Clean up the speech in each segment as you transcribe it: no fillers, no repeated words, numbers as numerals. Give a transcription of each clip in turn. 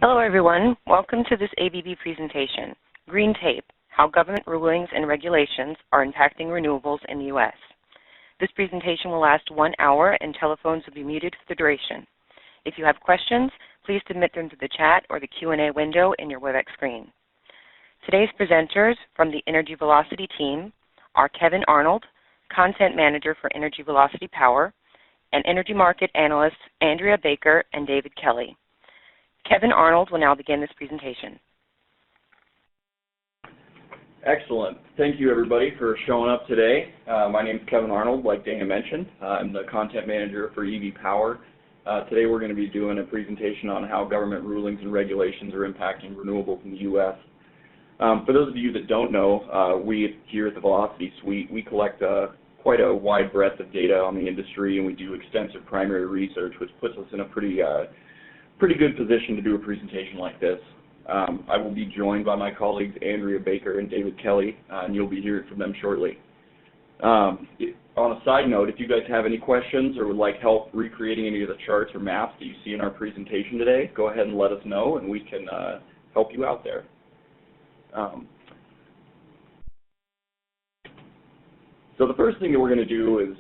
Hello everyone, welcome to this ABB presentation, Green Tape, How Government Rulings and Regulations are Impacting Renewables in the U.S. This presentation will last 1 hour and telephones will be muted for the duration. If you have questions, please submit them to the chat or the Q&A window in your WebEx screen. Today's presenters from the Energy Velocity team are Kevin Arnold, Content Manager for Energy Velocity Power, and Energy Market Analysts Andrea Baker and David Kelly. Kevin Arnold will now begin this presentation. Excellent. Thank you, everybody, for showing up today. My name is Kevin Arnold, like Dana mentioned. I'm the Content Manager for EV Power. Today we're going to be doing a presentation on how government rulings and regulations are impacting renewables in the U.S. For those of you that don't know, we here at the Velocity Suite, we collect quite a wide breadth of data on the industry, and we do extensive primary research, which puts us in a pretty good position to do a presentation like this. I will be joined by my colleagues Andrea Baker and David Kelly, and you'll be hearing from them shortly. On a side note, if you guys have any questions or would like help recreating any of the charts or maps that you see in our presentation today, go ahead and let us know and we can help you out there. So the first thing that we're going to do is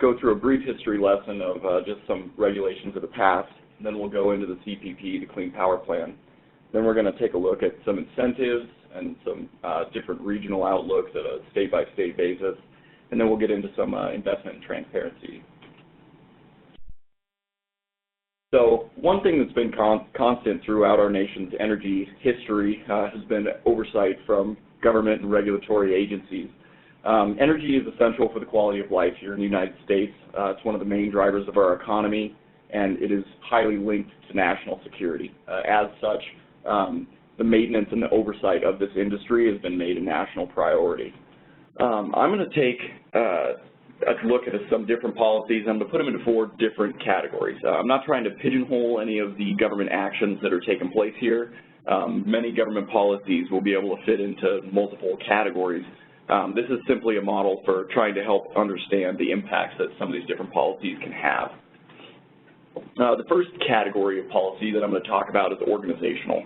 go through a brief history lesson of just some regulations of the past. Then we'll go into the CPP, the Clean Power Plan. Then we're going to take a look at some incentives and some different regional outlooks at a state-by-state basis. And then we'll get into some investment and transparency. So one thing that's been constant throughout our nation's energy history has been oversight from government and regulatory agencies. Energy is essential for the quality of life here in the United States. It's one of the main drivers of our economy, and it is highly linked to national security. As such, the maintenance and the oversight of this industry has been made a national priority. I'm going to take a look at some different policies. I'm going to put them into 4 different categories. I'm not trying to pigeonhole any of the government actions that are taking place here. Many government policies will be able to fit into multiple categories. This is simply a model for trying to help understand the impacts that some of these different policies can have. The first category of policy that I'm going to talk about is organizational.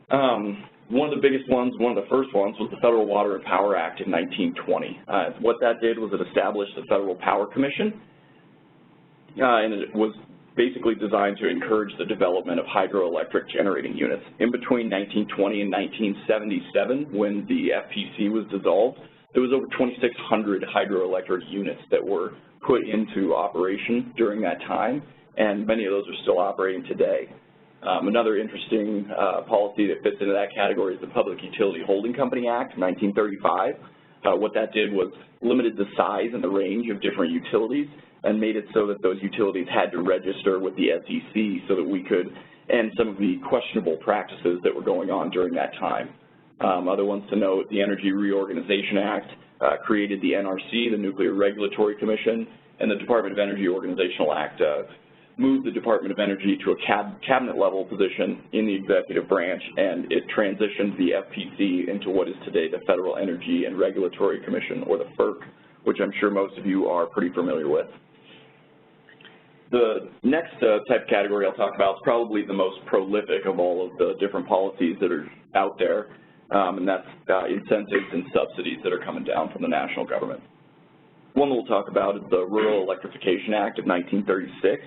One of the biggest ones, one of the first ones, was the Federal Water and Power Act in 1920. What that did was it established the Federal Power Commission, and it was basically designed to encourage the development of hydroelectric generating units. In between 1920 and 1977, when the FPC was dissolved, there was over 2,600 hydroelectric units that were put into operation during that time, and many of those are still operating today. Another interesting policy that fits into that category is the Public Utility Holding Company Act, 1935. What that did was limited the size and the range of different utilities and made it so that those utilities had to register with the SEC so that we could end some of the questionable practices that were going on during that time. Other ones to note, the Energy Reorganization Act created the NRC, the Nuclear Regulatory Commission, and the Department of Energy Organizational Act moved the Department of Energy to a cabinet-level position in the executive branch, and it transitioned the FPC into what is today the Federal Energy and Regulatory Commission, or the FERC, which I'm sure most of you are pretty familiar with. The next type category I'll talk about is probably the most prolific of all of the different policies that are out there, and that's incentives and subsidies that are coming down from the national government. One we'll talk about is the Rural Electrification Act of 1936.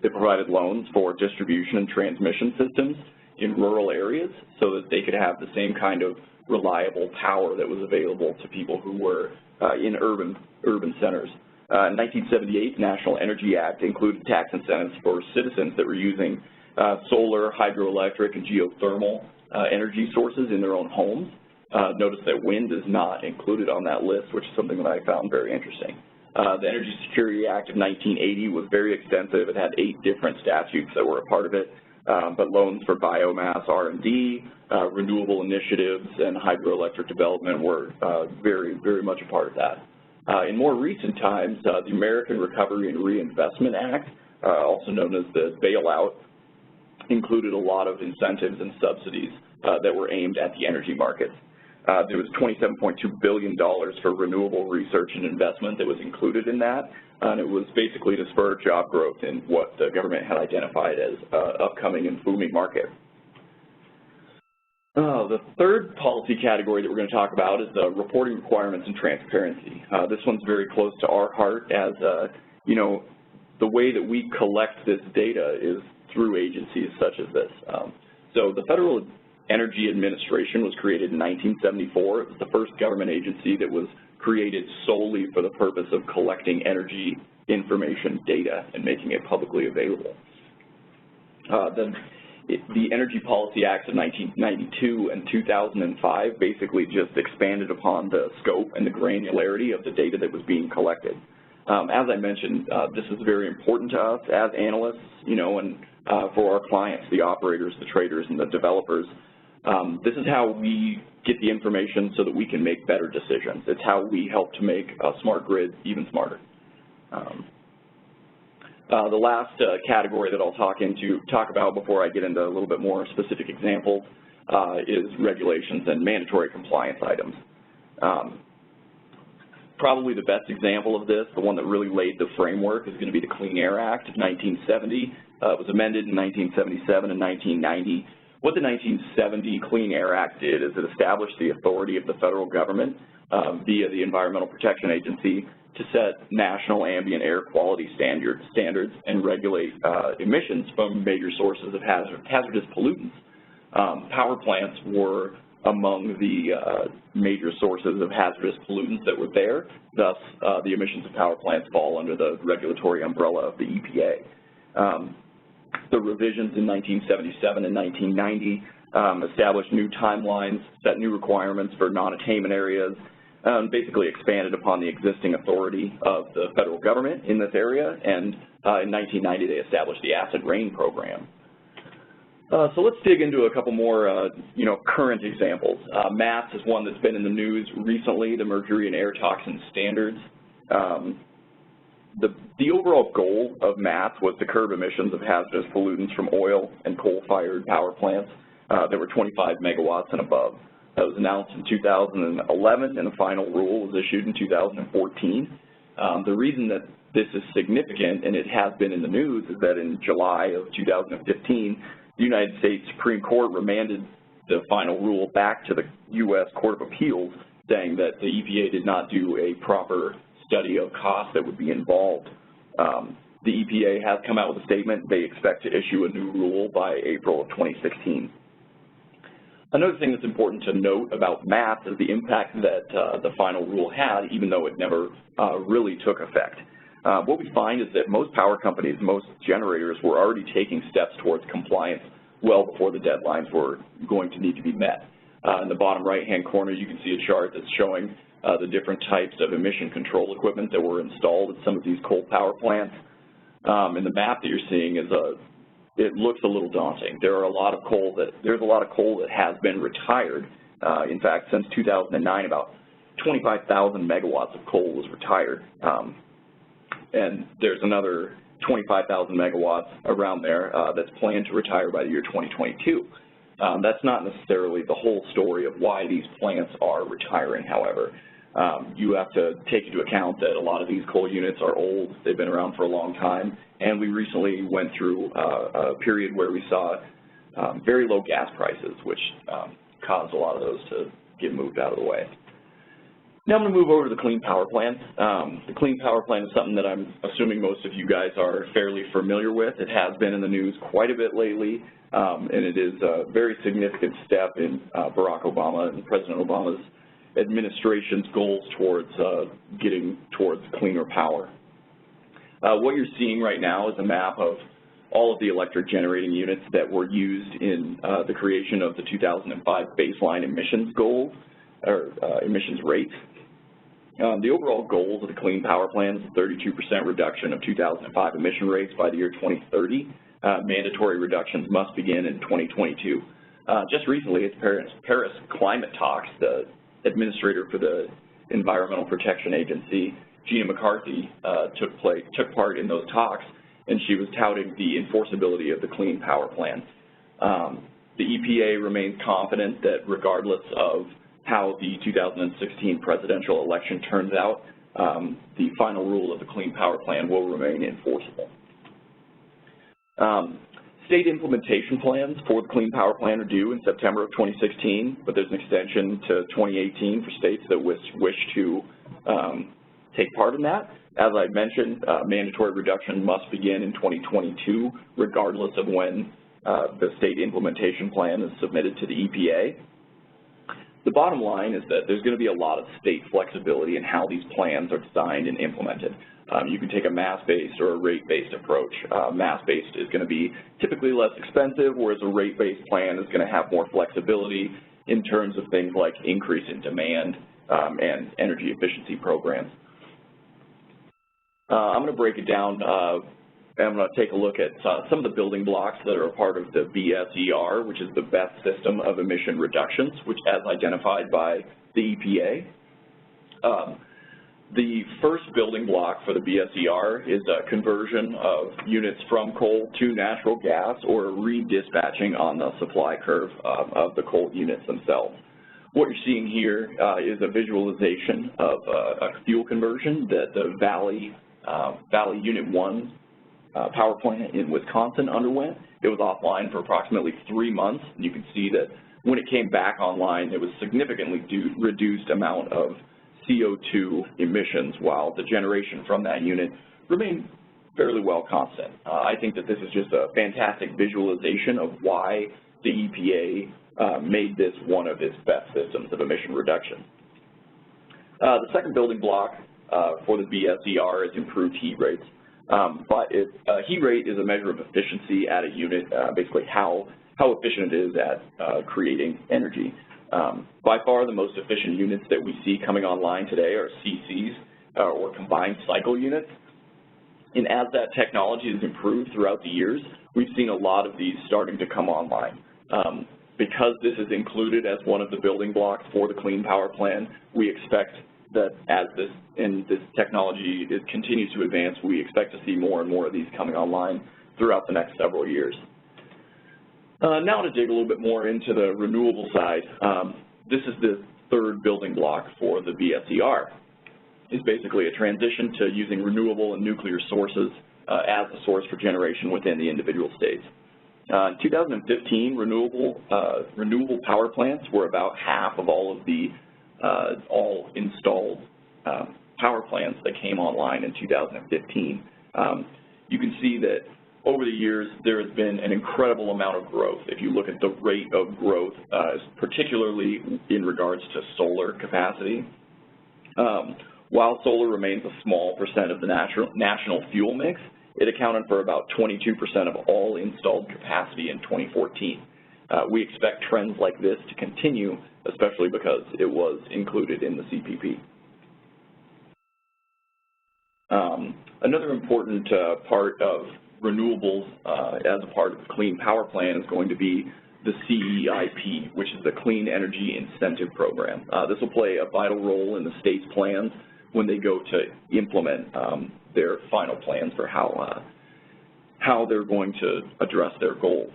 It provided loans for distribution and transmission systems in rural areas so that they could have the same kind of reliable power that was available to people who were in urban centers. In 1978, the National Energy Act included tax incentives for citizens that were using solar, hydroelectric, and geothermal energy sources in their own homes. Notice that wind is not included on that list, which is something that I found very interesting. The Energy Security Act of 1980 was very extensive. It had 8 different statutes that were a part of it, but loans for biomass R&D, renewable initiatives, and hydroelectric development were very, very much a part of that. In more recent times, the American Recovery and Reinvestment Act, also known as the bailout, included a lot of incentives and subsidies that were aimed at the energy markets. There was $27.2 billion for renewable research and investment that was included in that, and it was basically to spur job growth in what the government had identified as upcoming and booming market. The third policy category that we're going to talk about is reporting requirements and transparency. This one's very close to our heart, as you know, the way that we collect this data is through agencies such as this. So the Federal Energy Administration was created in 1974. It was the first government agency that was created solely for the purpose of collecting energy information data and making it publicly available. The Energy Policy Acts of 1992 and 2005 basically just expanded upon the scope and the granularity of the data that was being collected. As I mentioned, this is very important to us as analysts, you know, and for our clients, the operators, the traders, and the developers. This is how we get the information so that we can make better decisions. It's how we help to make a smart grid even smarter. The last category that I'll talk about before I get into a little bit more specific examples is regulations and mandatory compliance items. Probably the best example of this, the one that really laid the framework, is going to be the Clean Air Act of 1970. It was amended in 1977 and 1990. What the 1970 Clean Air Act did is it established the authority of the federal government via the Environmental Protection Agency to set national ambient air quality standards and regulate emissions from major sources of hazardous pollutants. Power plants were among the major sources of hazardous pollutants that were there. Thus, the emissions of power plants fall under the regulatory umbrella of the EPA. The revisions in 1977 and 1990 established new timelines, set new requirements for non-attainment areas, basically expanded upon the existing authority of the federal government in this area, and in 1990 they established the Acid Rain Program. So let's dig into a couple more current examples. MATS is one that's been in the news recently, the Mercury and Air Toxin Standards. The overall goal of MATS was to curb emissions of hazardous pollutants from oil and coal-fired power plants that were 25 megawatts and above. That was announced in 2011, and the final rule was issued in 2014. The reason that this is significant, and it has been in the news, is that in July of 2015, the United States Supreme Court remanded the final rule back to the U.S. Court of Appeals, saying that the EPA did not do a proper study of costs that would be involved. The EPA has come out with a statement. They expect to issue a new rule by April of 2016. Another thing that's important to note about MATS is the impact that the final rule had, even though it never really took effect. What we find is that most power companies, most generators were already taking steps towards compliance well before the deadlines were going to need to be met. In the bottom right-hand corner, you can see a chart that's showing the different types of emission control equipment that were installed at some of these coal power plants. And the map that you're seeing is it looks a little daunting. There's a lot of coal that has been retired. In fact, since 2009, about 25,000 megawatts of coal was retired. And there's another 25,000 megawatts around there that's planned to retire by the year 2022. That's not necessarily the whole story of why these plants are retiring, however. You have to take into account that a lot of these coal units are old. They've been around for a long time, and we recently went through a period where we saw very low gas prices, which caused a lot of those to get moved out of the way. Now I'm going to move over to the Clean Power Plan. The Clean Power Plan is something that I'm assuming most of you guys are fairly familiar with. It has been in the news quite a bit lately, and it is a very significant step in Barack Obama and President Obama's administration's goals towards getting towards cleaner power. What you're seeing right now is a map of all of the electric generating units that were used in the creation of the 2005 baseline emissions goals, or emissions rates. The overall goals of the Clean Power Plan is a 32% reduction of 2005 emission rates by the year 2030. Mandatory reductions must begin in 2022. Just recently, at Paris climate talks, the administrator for the Environmental Protection Agency, Gina McCarthy, took part in those talks, and she was touting the enforceability of the Clean Power Plan. The EPA remains confident that regardless of how the 2016 presidential election turns out, the final rule of the Clean Power Plan will remain enforceable. State implementation plans for the Clean Power Plan are due in September of 2016, but there's an extension to 2018 for states that wish to take part in that. As I mentioned, mandatory reduction must begin in 2022, regardless of when the state implementation plan is submitted to the EPA. The bottom line is that there's going to be a lot of state flexibility in how these plans are designed and implemented. You can take a mass-based or a rate-based approach. Mass-based is going to be typically less expensive, whereas a rate-based plan is going to have more flexibility in terms of things like increase in demand and energy efficiency programs. I'm going to break it down. I'm going to take a look at some of the building blocks that are a part of the BSER, which is the best system of emission reductions, which as identified by the EPA. The first building block for the BSER is a conversion of units from coal to natural gas or redispatching on the supply curve of the coal units themselves. What you're seeing here is a visualization of a fuel conversion that the Valley Unit 1 power plant in Wisconsin underwent. It was offline for approximately 3 months. And you can see that when it came back online, it was significantly reduced amount of CO2 emissions, while the generation from that unit remained fairly well constant. I think that this is just a fantastic visualization of why the EPA made this one of its best systems of emission reduction. The second building block for the BSER is improved heat rates. Heat rate is a measure of efficiency at a unit, basically how efficient it is at creating energy. By far the most efficient units that we see coming online today are CCs, or combined cycle units. And as that technology has improved throughout the years, we've seen a lot of these starting to come online. Because this is included as one of the building blocks for the Clean Power Plan, we expect that as this technology continues to advance, we expect to see more and more of these coming online throughout the next several years. Now to dig a little bit more into the renewable side, this is the third building block for the BSER. It's basically a transition to using renewable and nuclear sources as the source for generation within the individual states. In 2015, renewable power plants were about half of all of the all installed power plants that came online in 2015. You can see that over the years there has been an incredible amount of growth. If you look at the rate of growth, particularly in regards to solar capacity, while solar remains a small percent of the national fuel mix, it accounted for about 22% of all installed capacity in 2014. We expect trends like this to continue, especially because it was included in the CPP. Another important part of renewables as a part of the Clean Power Plan is going to be the CEIP, which is the Clean Energy Incentive Program. This will play a vital role in the state's plans when they go to implement their final plans for how they're going to address their goals.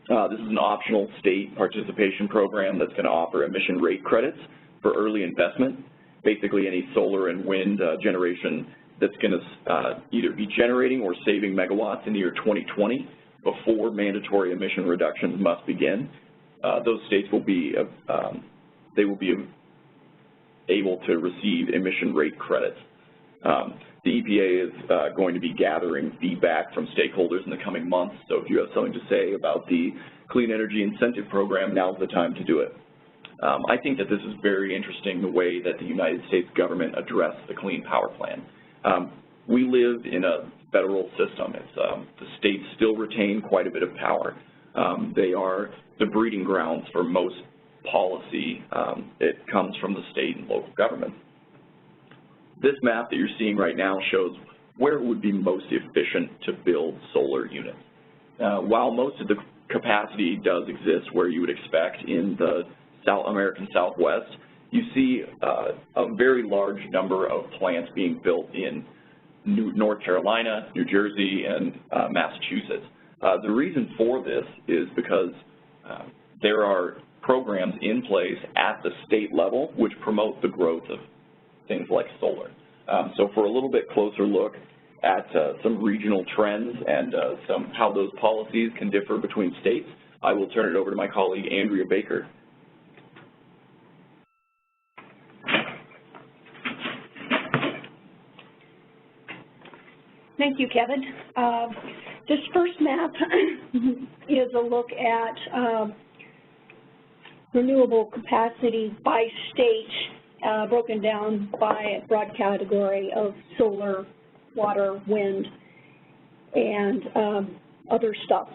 This is an optional state participation program that's going to offer emission rate credits for early investment. Basically any solar and wind generation that's going to either be generating or saving megawatts in the year 2020 before mandatory emission reductions must begin. Those states will be able to receive emission rate credits. The EPA is going to be gathering feedback from stakeholders in the coming months, so if you have something to say about the Clean Energy Incentive Program, now's the time to do it. I think that this is very interesting, the way that the United States government addressed the Clean Power Plan. We live in a federal system. The states still retain quite a bit of power. They are the breeding grounds for most policy. It comes from the state and local government. This map that you're seeing right now shows where it would be most efficient to build solar units. While most of the capacity does exist where you would expect in the American Southwest, you see a very large number of plants being built in North Carolina, New Jersey, and Massachusetts. The reason for this is because there are programs in place at the state level which promote the growth of things like solar. So for a little bit closer look at some regional trends and how those policies can differ between states, I will turn it over to my colleague, Andrea Baker. Thank you, Kevin. This first map is a look at renewable capacity by state, broken down by a broad category of solar, water, wind, and other stuff.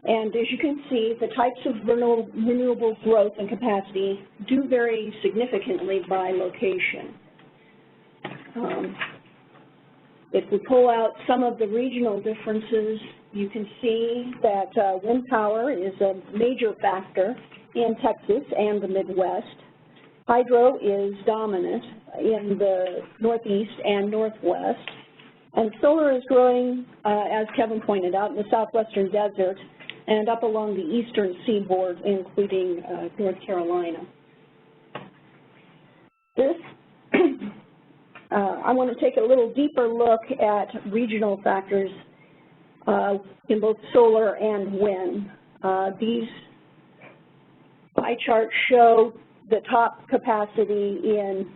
And as you can see, the types of renewable growth and capacity do vary significantly by location. If we pull out some of the regional differences, you can see that wind power is a major factor in Texas and the Midwest. Hydro is dominant in the Northeast and Northwest. And solar is growing, as Kevin pointed out, in the southwestern desert and up along the eastern seaboard, including North Carolina. I want to take a little deeper look at regional factors in both solar and wind. These pie charts show the top capacity in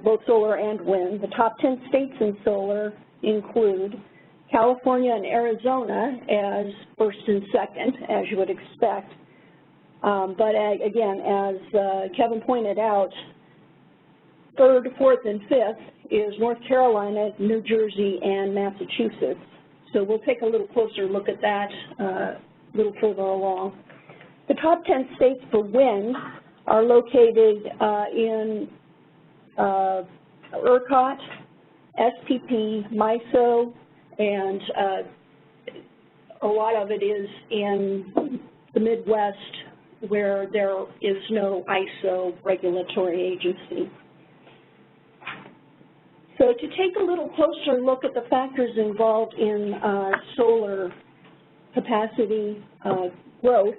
both solar and wind. The top 10 states in solar include California and Arizona as first and second, as you would expect. But again, as Kevin pointed out, third, fourth, and fifth is North Carolina, New Jersey, and Massachusetts. So we'll take a little closer look at that a little further along. The top 10 states for wind are located in ERCOT, SPP, MISO, and a lot of it is in the Midwest where there is no ISO regulatory agency. So to take a little closer look at the factors involved in solar capacity growth,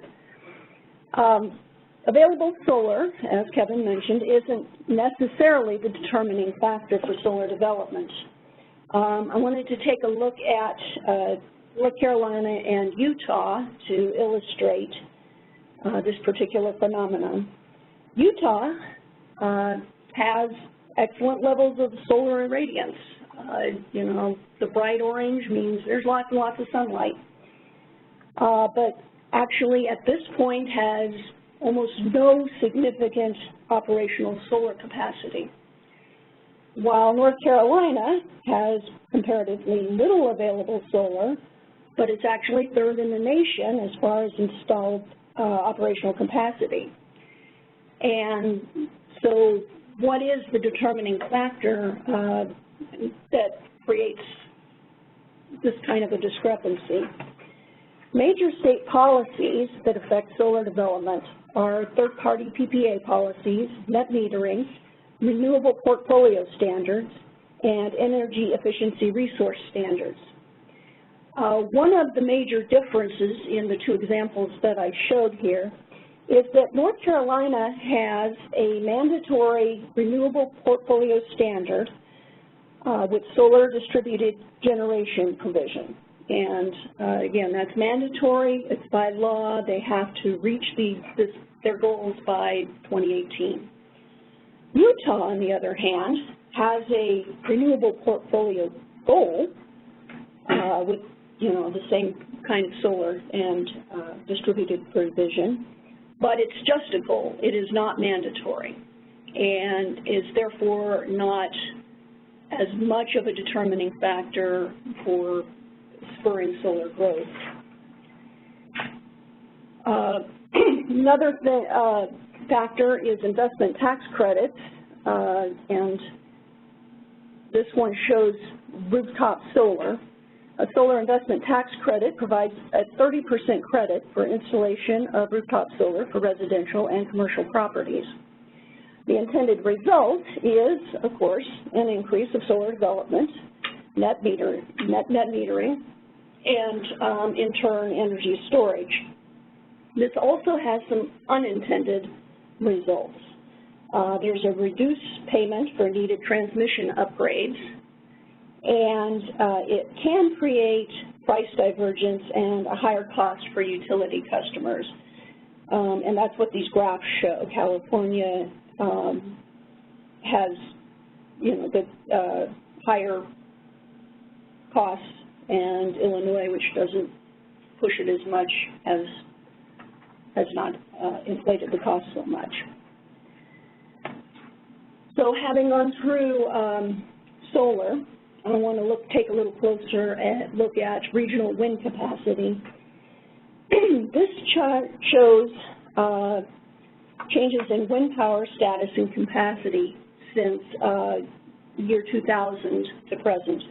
available solar, as Kevin mentioned, isn't necessarily the determining factor for solar development. I wanted to take a look at North Carolina and Utah to illustrate this particular phenomenon. Utah has excellent levels of solar irradiance. You know, the bright orange means there's lots and lots of sunlight. But actually at this point has almost no significant operational solar capacity. While North Carolina has comparatively little available solar, but it's actually third in the nation as far as installed operational capacity. And so what is the determining factor that creates this kind of a discrepancy? Major state policies that affect solar development are third-party PPA policies, net metering, renewable portfolio standards, and energy efficiency resource standards. One of the major differences in the two examples that I showed here is that North Carolina has a mandatory renewable portfolio standard with solar distributed generation provision. And again, that's mandatory, it's by law, they have to reach their goals by 2018. Utah, on the other hand, has a renewable portfolio goal with, you know, the same kind of solar and distributed provision, but it's just a goal. It is not mandatory and is therefore not as much of a determining factor for spurring solar growth. Another factor is investment tax credits, and this one shows rooftop solar. A solar investment tax credit provides a 30% credit for installation of rooftop solar for residential and commercial properties. The intended result is, of course, an increase of solar development, net metering, and in turn, energy storage. This also has some unintended results. There's a reduced payment for needed transmission upgrades, and it can create price divergence and a higher cost for utility customers. And that's what these graphs show. California has, the higher costs, and Illinois, which doesn't push it as much, has not inflated the cost so much. So having gone through solar, I want to take a little closer look at regional wind capacity. This chart shows changes in wind power status and capacity since year 2000 to present.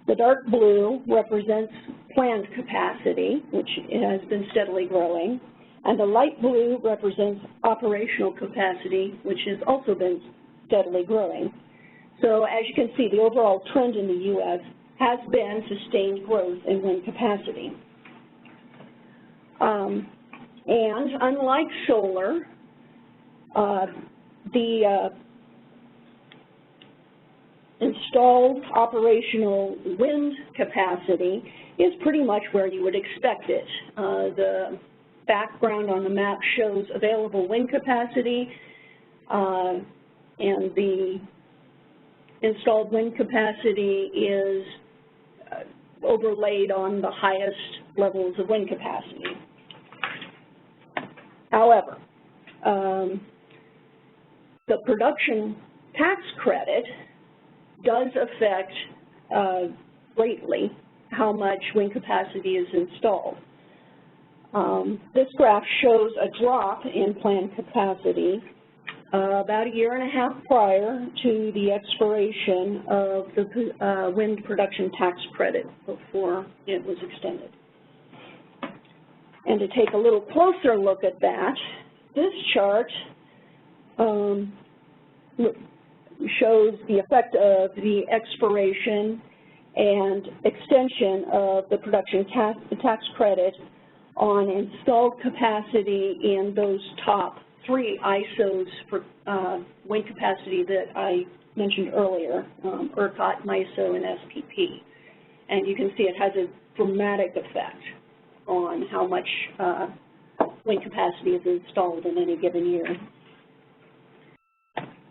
The dark blue represents planned capacity, which has been steadily growing, and the light blue represents operational capacity, which has also been steadily growing. So as you can see, the overall trend in the U.S. has been sustained growth in wind capacity. And unlike solar, the installed operational wind capacity is pretty much where you would expect it. The background on the map shows available wind capacity, and the installed wind capacity is overlaid on the highest levels of wind capacity. However, the production tax credit does affect greatly how much wind capacity is installed. This graph shows a drop in planned capacity about a year and a half prior to the expiration of the wind production tax credit before it was extended. And to take a little closer look at that, this chart shows the effect of the expiration and extension of the production tax credit on installed capacity in those top 3 ISOs for wind capacity that I mentioned earlier, ERCOT, MISO, and SPP. And you can see it has a dramatic effect on how much wind capacity is installed in any given year.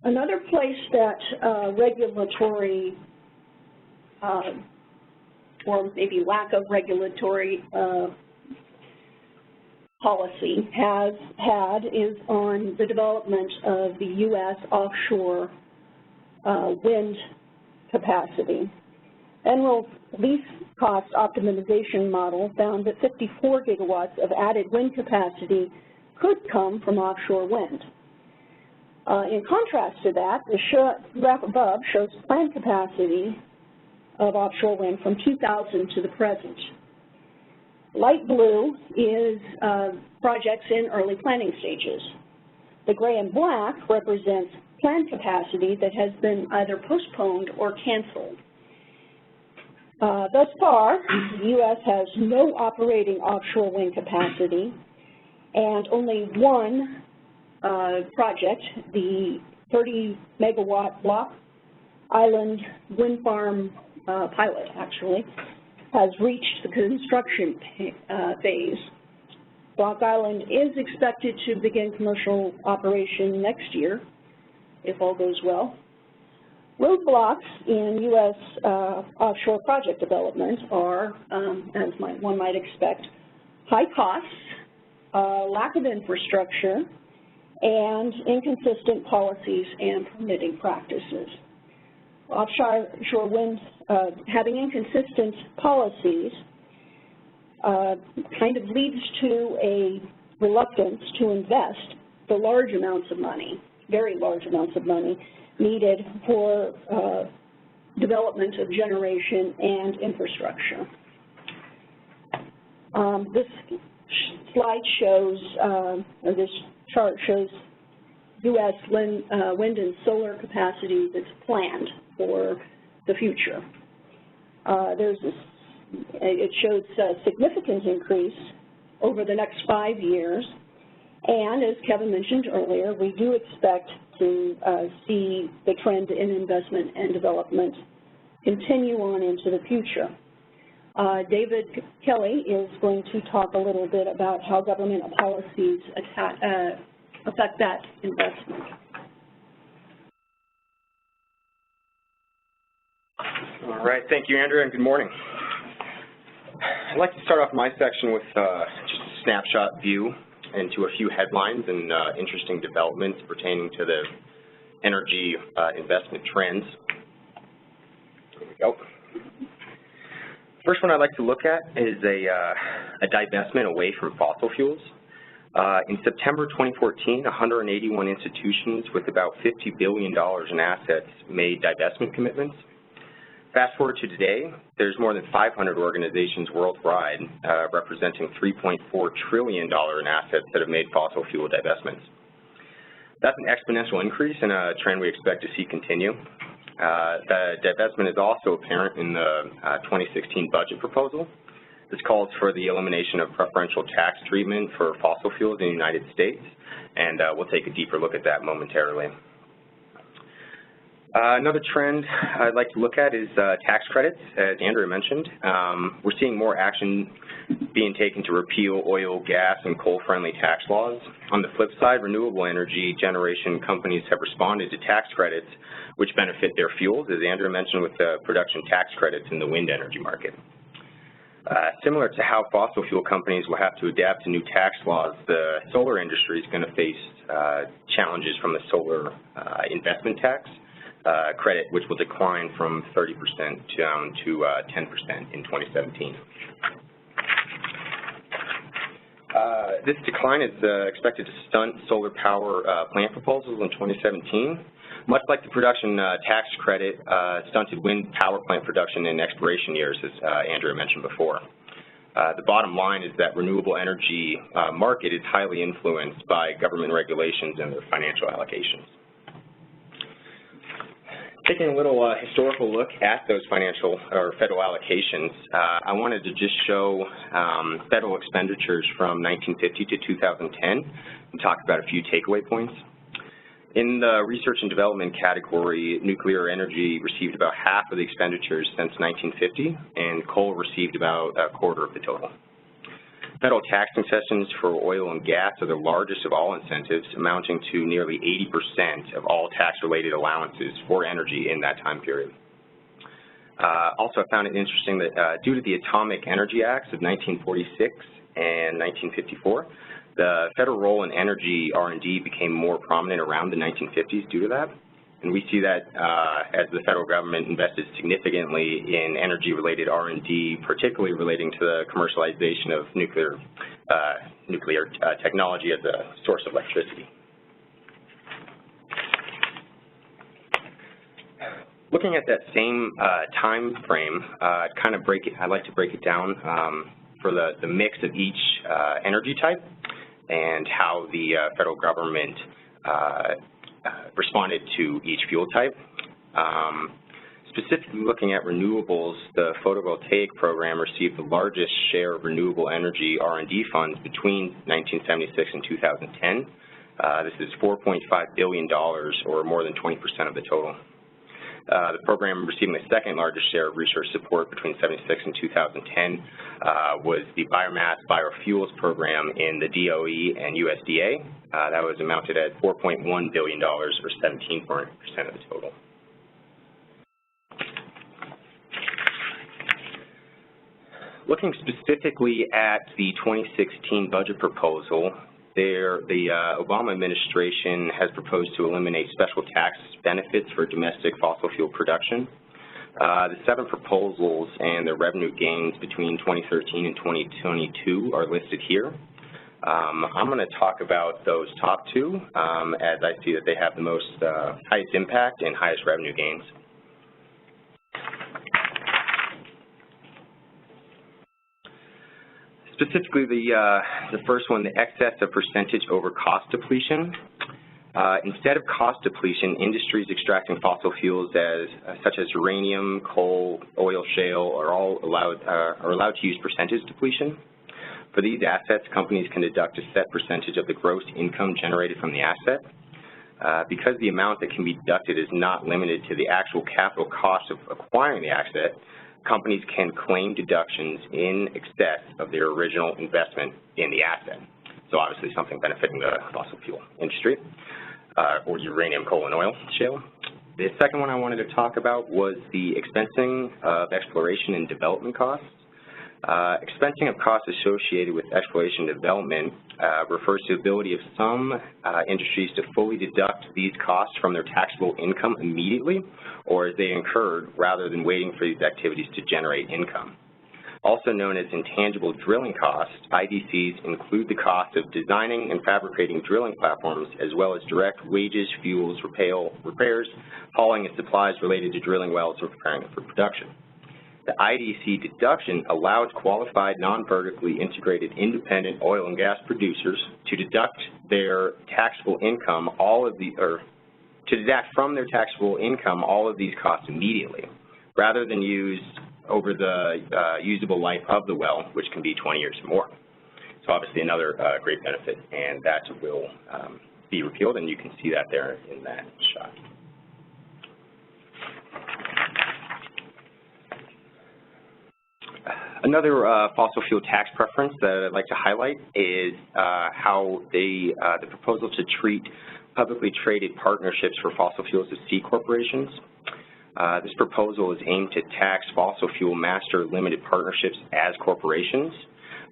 Another place that regulatory or maybe lack of regulatory policy has had is on the development of the U.S. offshore wind capacity. Annual lease cost optimization model found that 54 gigawatts of added wind capacity could come from offshore wind. In contrast to that, the graph above shows planned capacity of offshore wind from 2000 to the present. Light blue is projects in early planning stages. The gray and black represents planned capacity that has been either postponed or canceled. Thus far, the U.S. has no operating offshore wind capacity, and only one project, the 30-megawatt Block Island wind farm pilot, actually, has reached the construction phase. Block Island is expected to begin commercial operation next year, if all goes well. Roadblocks in U.S. Offshore project development are, as one might expect, high costs, lack of infrastructure, and inconsistent policies and permitting practices. Offshore wind, having inconsistent policies kind of leads to a reluctance to invest the large amounts of money, very large amounts of money, needed for development of generation and infrastructure. This slide shows, or this chart shows U.S. wind and solar capacity that's planned for the future. It shows a significant increase over the next 5 years, And as Kevin mentioned earlier, we do expect to see the trend in investment and development continue on into the future. David Kelly is going to talk a little bit about how government policies affect that investment. All right, thank you, Andrea, and good morning. I'd like to start off my section with just a snapshot view into a few headlines and interesting developments pertaining to the energy investment trends. There we go. First one I'd like to look at is a divestment away from fossil fuels. In September 2014, 181 institutions with about $50 billion in assets made divestment commitments. Fast forward to today, there's more than 500 organizations worldwide representing $3.4 trillion in assets that have made fossil fuel divestments. That's an exponential increase and a trend we expect to see continue. The divestment is also apparent in the 2016 budget proposal. This calls for the elimination of preferential tax treatment for fossil fuels in the United States, and we'll take a deeper look at that momentarily. Another trend I'd like to look at is tax credits, as Andrea mentioned. We're seeing more action being taken to repeal oil, gas, and coal-friendly tax laws. On the flip side, renewable energy generation companies have responded to tax credits which benefit their fuels, as Andrea mentioned with the production tax credits in the wind energy market. Similar to how fossil fuel companies will have to adapt to new tax laws, the solar industry is going to face challenges from the solar investment tax credit, which will decline from 30% down to 10% in 2017. This decline is expected to stunt solar power plant proposals in 2017, much like the production tax credit stunted wind power plant production in expiration years, as Andrea mentioned before. The bottom line is that renewable energy market is highly influenced by government regulations and their financial allocations. Taking a little historical look at those financial or federal allocations, I wanted to just show federal expenditures from 1950 to 2010 and talk about a few takeaway points. In the research and development category, nuclear energy received about half of the expenditures since 1950, and coal received about a quarter of the total. Federal tax concessions for oil and gas are the largest of all incentives, amounting to nearly 80% of all tax-related allowances for energy in that time period. Also, I found it interesting that due to the Atomic Energy Acts of 1946 and 1954, the federal role in energy R&D became more prominent around the 1950s due to that. And we see that as the federal government invested significantly in energy-related R&D, particularly relating to the commercialization of nuclear technology as a source of electricity. Looking at that same time frame, I'd like to break it down for the mix of each energy type and how the federal government responded to each fuel type. Specifically looking at renewables, the photovoltaic program received the largest share of renewable energy R&D funds between 1976 and 2010. This is $4.5 billion, or more than 20% of the total. The program receiving the second largest share of research support between 1976 and 2010 was the Biomass Biofuels program in the DOE and USDA. That was amounted at $4.1 billion, or 17% of the total. Looking specifically at the 2016 budget proposal, the Obama administration has proposed to eliminate special tax benefits for domestic fossil fuel production. The 7 proposals and the revenue gains between 2013 and 2022 are listed here. I'm going to talk about those top 2 as I see that they have the most highest impact and highest revenue gains. Specifically, the first one, the excess of percentage over cost depletion. Instead of cost depletion, industries extracting fossil fuels such as uranium, coal, oil shale are allowed to use percentage depletion. For these assets, companies can deduct a set percentage of the gross income generated from the asset. Because the amount that can be deducted is not limited to the actual capital cost of acquiring the asset, companies can claim deductions in excess of their original investment in the asset. So obviously something benefiting the fossil fuel industry, or uranium, coal, and oil shale. The second one I wanted to talk about was the expensing of exploration and development costs. Expensing of costs associated with exploration and development refers to the ability of some industries to fully deduct these costs from their taxable income immediately or as they incurred rather than waiting for these activities to generate income. Also known as intangible drilling costs, IDCs include the cost of designing and fabricating drilling platforms as well as direct wages, fuels, repairs, hauling, and supplies related to drilling wells or preparing them for production. The IDC deduction allows qualified, non-vertically integrated, independent oil and gas producers to deduct their taxable income, to deduct from their taxable income all of these costs immediately, rather than use over the usable life of the well, which can be 20 years or more. So obviously another great benefit, and that will be repealed, and you can see that there in that shot. Another fossil fuel tax preference that I'd like to highlight is how the proposal to treat publicly traded partnerships for fossil fuels as C corporations. This proposal is aimed to tax fossil fuel master limited partnerships as corporations.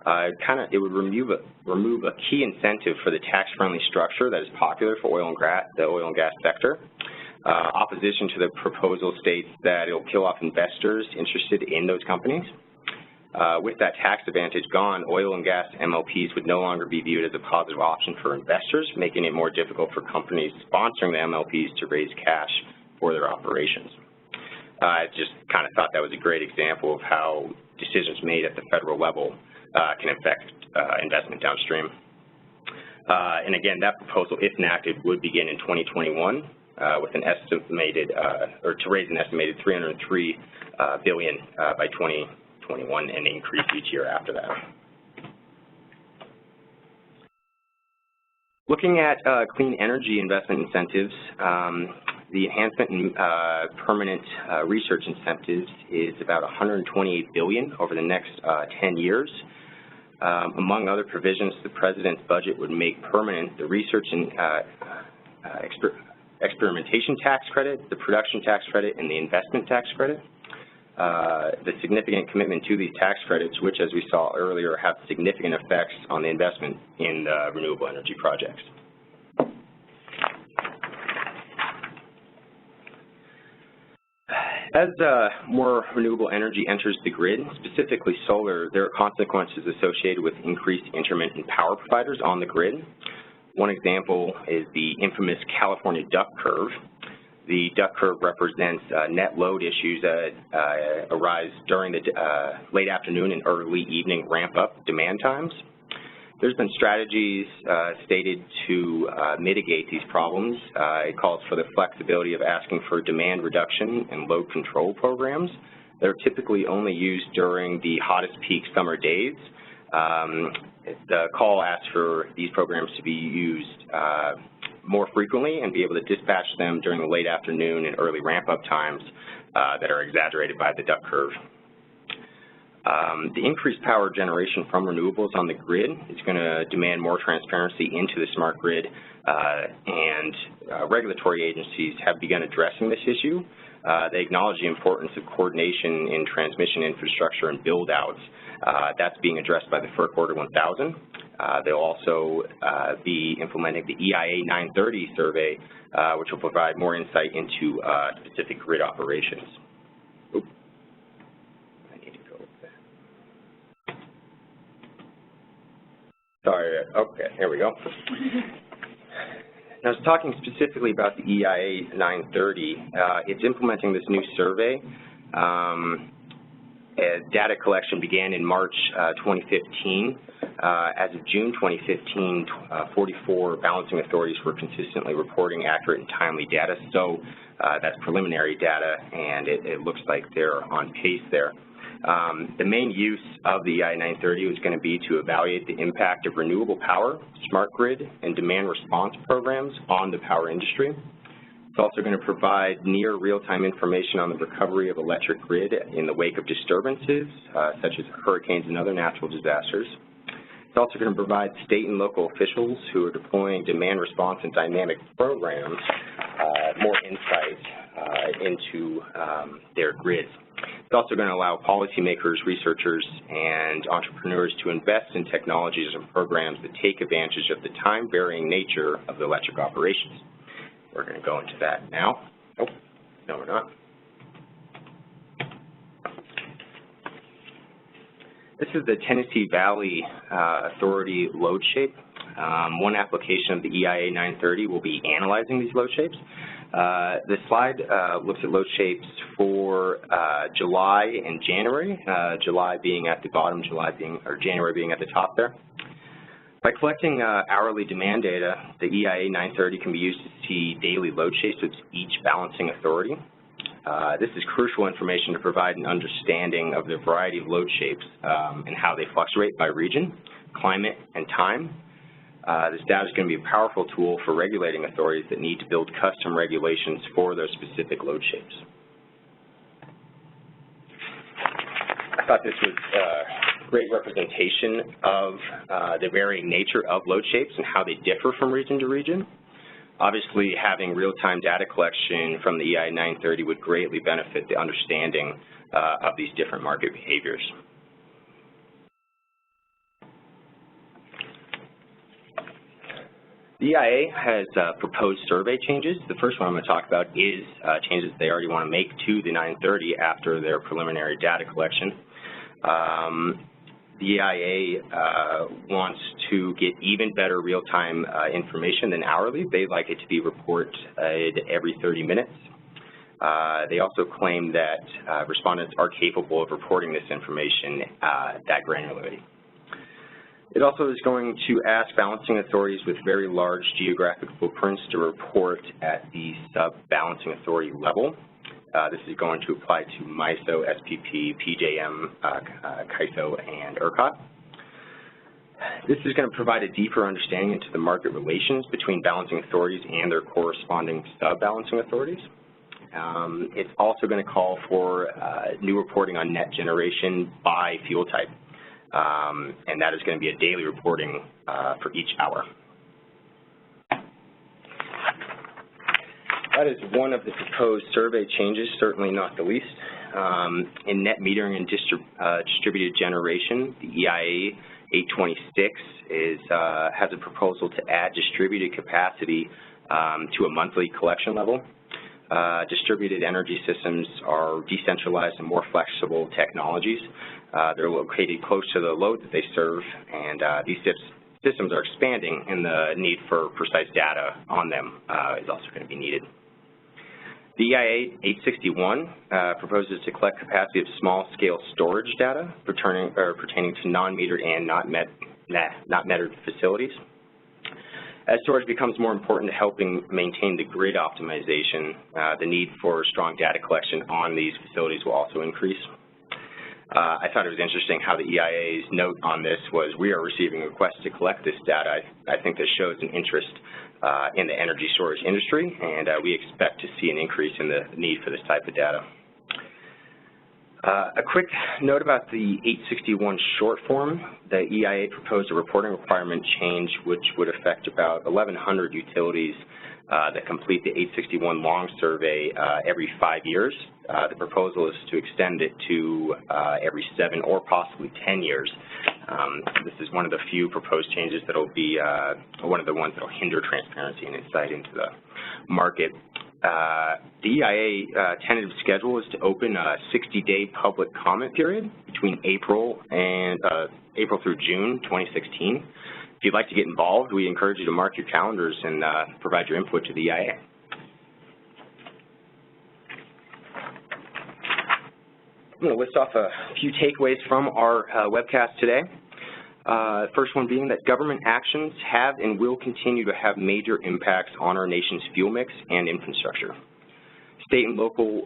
It would remove a key incentive for the tax-friendly structure that is popular for the oil and gas sector. Opposition to the proposal states that it will kill off investors interested in those companies. With that tax advantage gone, oil and gas MLPs would no longer be viewed as a positive option for investors, making it more difficult for companies sponsoring the MLPs to raise cash for their operations. I just kind of thought that was a great example of how decisions made at the federal level can affect investment downstream. And again, that proposal, if enacted, would begin in 2021 with an estimated, or to raise an estimated $303 billion by 2021 and increase each year after that. Looking at clean energy investment incentives, the enhancement in permanent research incentives is about $128 billion over the next 10 years. Among other provisions, the President's budget would make permanent the research and experimentation tax credit, the production tax credit, and the investment tax credit. The significant commitment to these tax credits, which, as we saw earlier, have significant effects on the investment in renewable energy projects. As more renewable energy enters the grid, specifically solar, there are consequences associated with increased intermittent power providers on the grid. One example is the infamous California duck curve. The duck curve represents net load issues that arise during the late afternoon and early evening ramp-up demand times. There's been strategies stated to mitigate these problems. It calls for the flexibility of asking for demand reduction and load control programs that are typically only used during the hottest peak summer days. The call asks for these programs to be used more frequently and be able to dispatch them during the late afternoon and early ramp-up times that are exaggerated by the duck curve. The increased power generation from renewables on the grid is going to demand more transparency into the smart grid, and regulatory agencies have begun addressing this issue. They acknowledge the importance of coordination in transmission infrastructure and build-outs. That's being addressed by the FERC Order 1000. They'll also be implementing the EIA 930 survey, which will provide more insight into specific grid operations. Oops. I need to go with that. Sorry. Okay, here we go. Now, I was talking specifically about the EIA 930. It's implementing this new survey. Data collection began in March 2015. As of June 2015, 44 balancing authorities were consistently reporting accurate and timely data. So that's preliminary data, and it looks like they're on pace there. The main use of the EIA 930 was going to be to evaluate the impact of renewable power, smart grid, and demand response programs on the power industry. It's also going to provide near real-time information on the recovery of electric grid in the wake of disturbances, such as hurricanes and other natural disasters. It's also going to provide state and local officials who are deploying demand response and dynamic programs more insight into their grids. It's also going to allow policymakers, researchers, and entrepreneurs to invest in technologies and programs that take advantage of the time-varying nature of the electric operations. We're going to go into that now. Nope, no we're not. This is the Tennessee Valley Authority load shape. One application of the EIA 930 will be analyzing these load shapes. This slide looks at load shapes for July and January, July being at the bottom, January being at the top there. By collecting hourly demand data, the EIA 930 can be used to see daily load shapes with each balancing authority. This is crucial information to provide an understanding of the variety of load shapes and how they fluctuate by region, climate, and time. This data is going to be a powerful tool for regulating authorities that need to build custom regulations for those specific load shapes. I thought this was a great representation of the varying nature of load shapes and how they differ from region to region. Obviously, having real-time data collection from the EIA 930 would greatly benefit the understanding of these different market behaviors. The EIA has proposed survey changes. The first one I'm going to talk about is changes they already want to make to the 930 after their preliminary data collection. The EIA wants to get even better real-time information than hourly. They'd like it to be reported every 30 minutes. They also claim that respondents are capable of reporting this information that granularly. It also is going to ask balancing authorities with very large geographic footprints to report at the sub-balancing authority level. This is going to apply to MISO, SPP, PJM, CAISO, and ERCOT. This is going to provide a deeper understanding into the market relations between balancing authorities and their corresponding sub-balancing authorities. It's also going to call for new reporting on net generation by fuel type. And that is going to be a daily reporting for each hour. That is one of the proposed survey changes, certainly not the least. In net metering and distributed generation, the EIA 826 has a proposal to add distributed capacity to a monthly collection level. Distributed energy systems are decentralized and more flexible technologies. They're located close to the load that they serve, and these systems are expanding, and the need for precise data on them is also going to be needed. The EIA 861 proposes to collect capacity of small-scale storage data pertaining to non-metered and not metered facilities. As storage becomes more important to helping maintain the grid optimization, the need for strong data collection on these facilities will also increase. I thought it was interesting how the EIA's note on this was, we are receiving requests to collect this data. I think this shows an interest in the energy storage industry, and we expect to see an increase in the need for this type of data. A quick note about the 861 short form. The EIA proposed a reporting requirement change which would affect about 1,100 utilities that complete the 861 long survey every 5 years. The proposal is to extend it to every 7 or possibly 10 years. This is one of the few proposed changes that will be one of the ones that will hinder transparency and insight into the market. The EIA tentative schedule is to open a 60-day public comment period between April through June 2016. If you'd like to get involved, we encourage you to mark your calendars and provide your input to the EIA. I'm going to list off a few takeaways from our webcast today. First one being that government actions have and will continue to have major impacts on our nation's fuel mix and infrastructure. State and local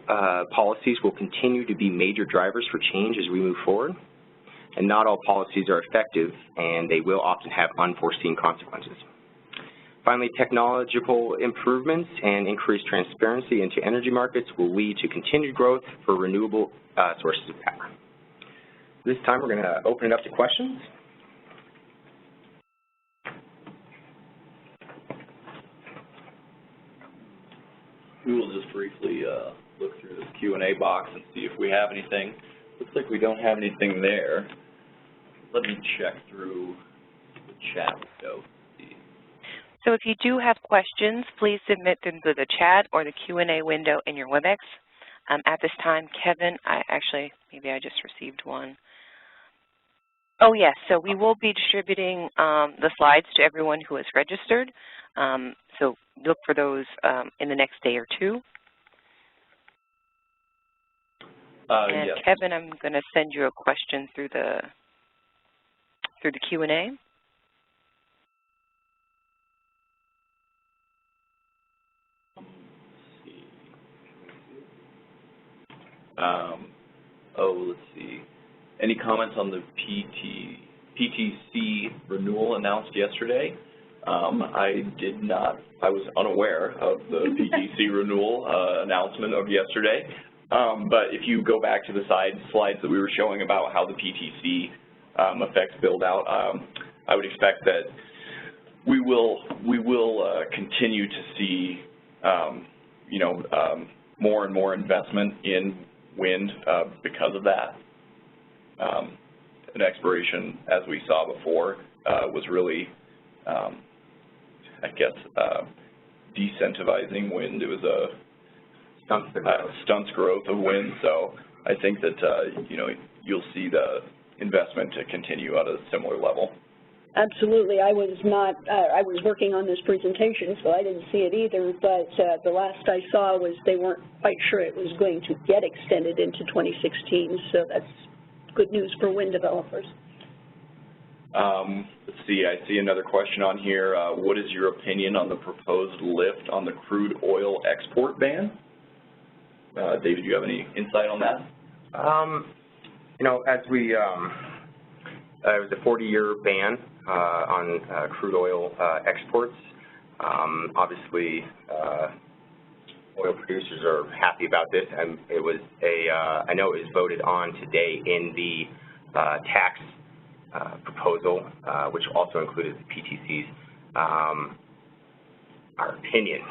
policies will continue to be major drivers for change as we move forward, and not all policies are effective, and they will often have unforeseen consequences. Finally, technological improvements and increased transparency into energy markets will lead to continued growth for renewable sources of power. This time we're going to open it up to questions. We will just briefly look through this Q&A box and see if we have anything. Looks like we don't have anything there. Let me check through the chat window. So if you do have questions, please submit them to the chat or the Q&A window in your WebEx. At this time, Kevin, maybe I just received one. Oh, yes, so we will be distributing the slides to everyone who is registered. So look for those in the next day or two. And yes. Kevin, I'm going to send you a question through the Q&A. Let's see. Any comments on the PTC renewal announced yesterday? I did not. I was unaware of the PTC renewal announcement of yesterday. But if you go back to the slides that we were showing about how the PTC affects build-out, I would expect that we will continue to see, more and more investment in wind because of that. An expiration, as we saw before, was really, decentivizing wind. It was a stunts growth of wind. So I think that you'll see the investment to continue at a similar level. Absolutely. I was working on this presentation, so I didn't see it either, but the last I saw was they weren't quite sure it was going to get extended into 2016, so that's good news for wind developers. Let's see, I see another question on here. What is your opinion on the proposed lift on the crude oil export ban? David, do you have any insight on that? As we, it was a 40-year ban on crude oil exports. Obviously, oil producers are happy about this, and it was I know it was voted on today in the tax proposal, which also included the PTCs. Our opinion,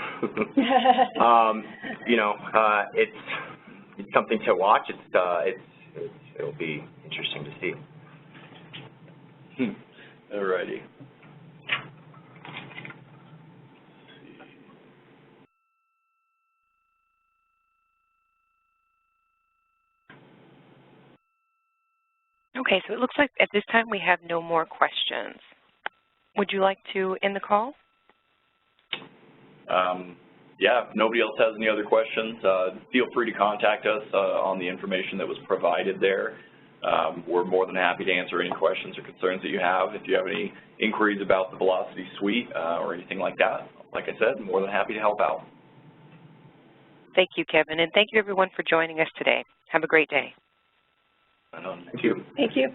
it's something to watch. It'll be interesting to see. All righty. Okay, so it looks like at this time we have no more questions. Would you like to end the call? Yeah, if nobody else has any other questions, feel free to contact us on the information that was provided there. We're more than happy to answer any questions or concerns that you have. If you have any inquiries about the Velocity Suite or anything like that, like I said, more than happy to help out. Thank you, Kevin, and thank you everyone for joining us today. Have a great day. Thank you. Thank you.